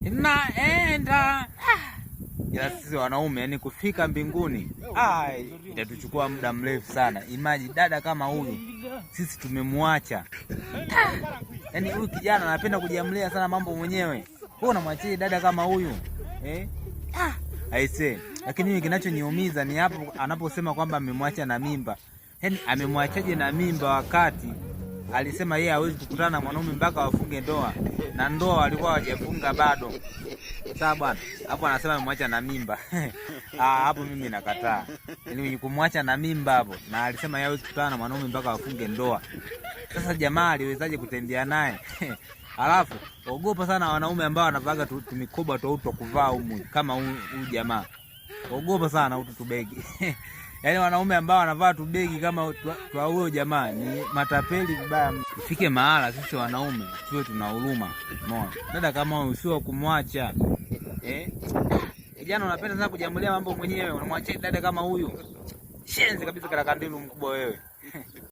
naenda. Ila sisi wanaume yani kufika mbinguni itatuchukua muda mrefu sana. Imagine dada kama huyu sisi tumemwacha. Yaani huyu kijana anapenda kujiamulia sana mambo mwenyewe. Wewe unamwachia dada kama huyu? Aise, lakini mimi kinachoniumiza ni hapo anaposema kwamba amemwacha na mimba. Yaani amemwachaje na mimba wakati alisema yeye hawezi kukutana na mwanaume mpaka wafunge ndoa, na ndoa walikuwa hawajafunga bado. Sawa bwana, hapo anasema amemwacha na mimba. Hapo mimi nakataa. Yaani kumwacha na mimba hapo, na alisema yeye hawezi kukutana na mwanaume mpaka wafunge ndoa. Sasa jamaa aliwezaje kutembea naye? Alafu ogopa sana wanaume ambao wanavaga tumikoba tu kuvaa humu kama huyu jamaa. Ogopa sana utu tubegi. Yaani wanaume ambao wanavaa tubegi kama kwa huyo jamaa ni matapeli vibaya. Ifike mahala sisi wanaume tuwe tuna huruma. Umeona? Dada kama huyu sio kumwacha. Kijana unapenda sana kujiamulia mambo mwenyewe, unamwachia dada kama huyu. Shenzi kabisa, karakandilu mkubwa wewe.